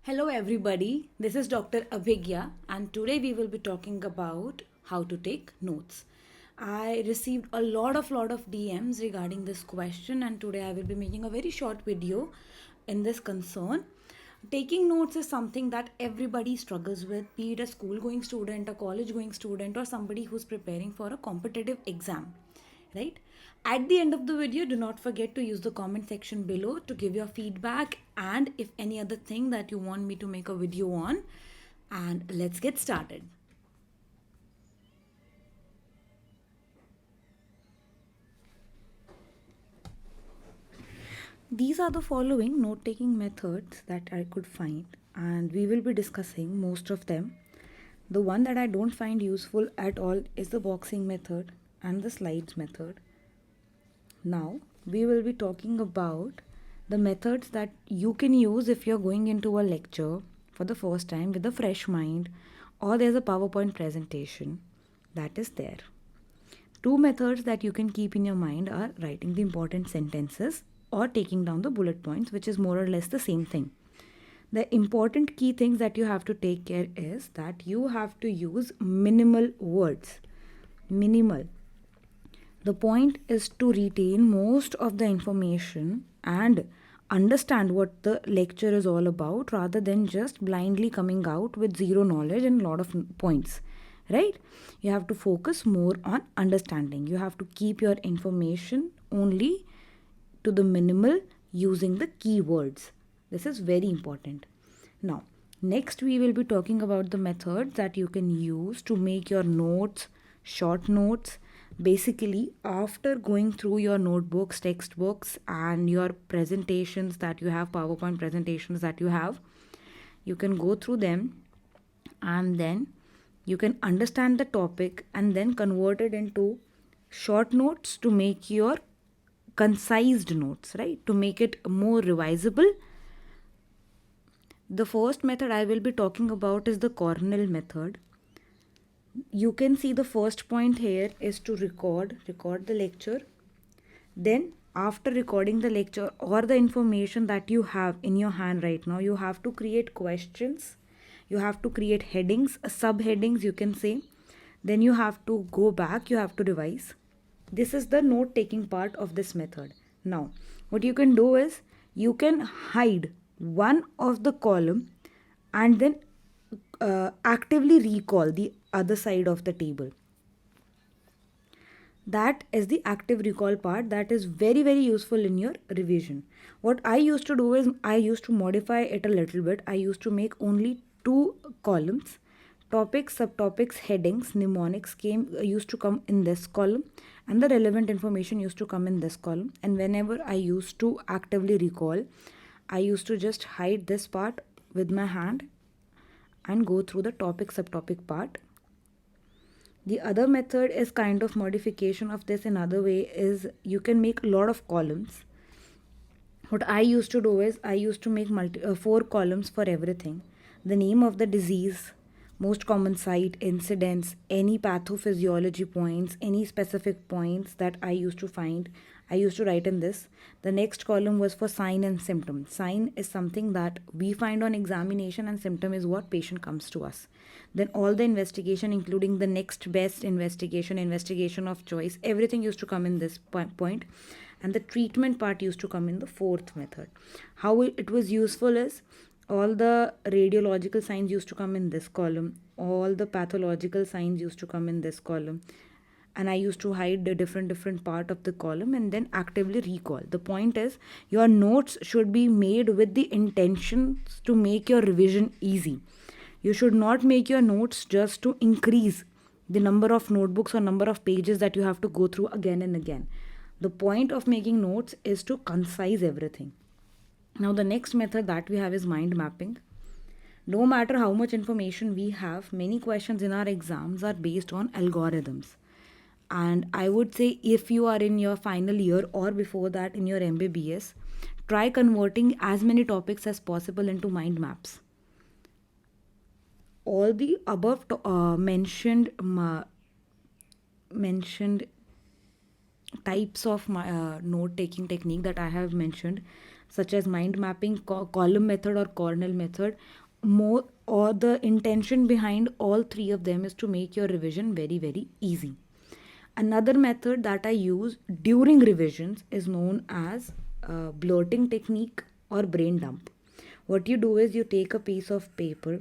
Hello everybody, this is Dr. Abhigya and today we will be talking about how to take notes. I received a lot of DMs regarding this question and today I will be making a very short video in this concern. Taking notes is something that everybody struggles with, be it a school going student, a college going student or somebody who's preparing for a competitive exam, right? At the end of the video, do not forget to use the comment section below to give your feedback and if any other thing that you want me to make a video on. And let's get started. These are the following note taking methods that I could find, and we will be discussing most of them. The one that I don't find useful at all is the boxing method and the slides method. Now, we will be talking about the methods that you can use if you're going into a lecture for the first time with a fresh mind or there's a PowerPoint presentation that is there. Two methods that you can keep in your mind are writing the important sentences or taking down the bullet points, which is more or less the same thing. The important key things that you have to take care is that you have to use minimal words. Minimal. The point is to retain most of the information and understand what the lecture is all about rather than just blindly coming out with zero knowledge and a lot of points, right? You have to focus more on understanding. You have to keep your information only to the minimal using the keywords. This is very important. Now, next we will be talking about the methods that you can use to make your notes, short notes. Basically, after going through your notebooks, textbooks, and your presentations that you have, PowerPoint presentations that you have, you can go through them and then you can understand the topic and then convert it into short notes to make your concised notes, right? To make it more revisable. The first method I will be talking about is the Cornell method. You can see the first point here is to record the lecture. Then after recording the lecture or the information that you have in your hand right now, you have to create questions. You have to create headings, subheadings you can say. Then you have to go back, you have to revise. This is the note taking part of this method. Now, what you can do is you can hide one of the column and then actively recall the other side of the table. That is the active recall part that is very useful in your revision. What I used to do is I used to modify it a little bit. I used to make only two columns. Topics, subtopics, headings, mnemonics used to come in this column and the relevant information used to come in this column. And whenever I used to actively recall, I used to just hide this part with my hand and go through the topic subtopic part. The other method is kind of modification of this. Another way is you can make a lot of columns. What I used to do is I used to make four columns for everything. The name of the disease, most common site, incidents, any pathophysiology points, any specific points that I used to find, I used to write in this. The next column was for sign and symptom. Sign is something that we find on examination and symptom is what patient comes to us. Then all the investigation including the next best investigation of choice, everything used to come in this point. And the treatment part used to come in the fourth method. How it was useful is all the radiological signs used to come in this column, all the pathological signs used to come in this column, and I used to hide the different part of the column and then actively recall. The point is your notes should be made with the intentions to make your revision easy. You should not make your notes just to increase the number of notebooks or number of pages that you have to go through again and again. The point of making notes is to concise everything. Now the next method that we have is mind mapping. No matter how much information we have, many questions in our exams are based on algorithms. And I would say if you are in your final year or before that in your MBBS, try converting as many topics as possible into mind maps. All the above mentioned types of note taking technique that I have mentioned, such as mind mapping, column method, or Cornell method, more or the intention behind all three of them is to make your revision very, very easy. Another method that I use during revisions is known as blurting technique or brain dump. What you do is you take a piece of paper,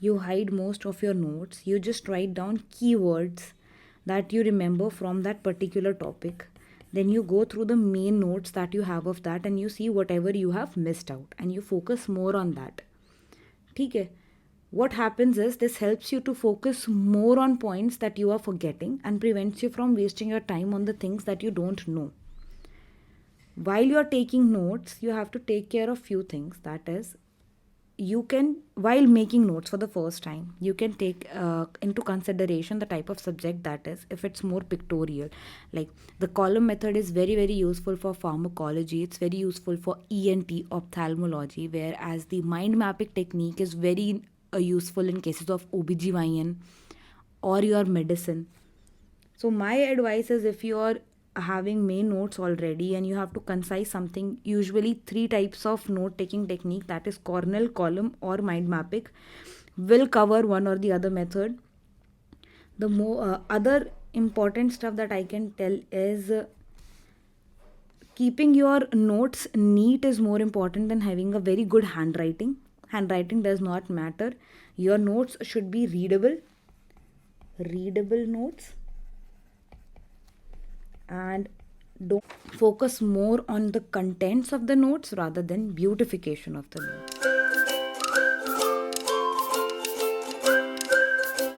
you hide most of your notes, you just write down keywords that you remember from that particular topic. Then you go through the main notes that you have of that and you see whatever you have missed out and you focus more on that. Okay. What happens is this helps you to focus more on points that you are forgetting and prevents you from wasting your time on the things that you don't know. While you are taking notes, you have to take care of few things. That is, you can, while making notes for the first time, you can take into consideration the type of subject that is. If it's more pictorial, like the column method is very, very useful for pharmacology, it's very useful for ENT, ophthalmology, whereas the mind mapping technique is very useful in cases of OBGYN or your medicine. So my advice is, if you are having main notes already and you have to concise something, usually three types of note taking technique, that is Cornell, column, or mind mapping, will cover one or the other method. The more other important stuff that I can tell is keeping your notes neat is more important than having a very good handwriting. Handwriting does not matter. Your notes should be readable notes, and don't focus more on the contents of the notes rather than beautification of the notes.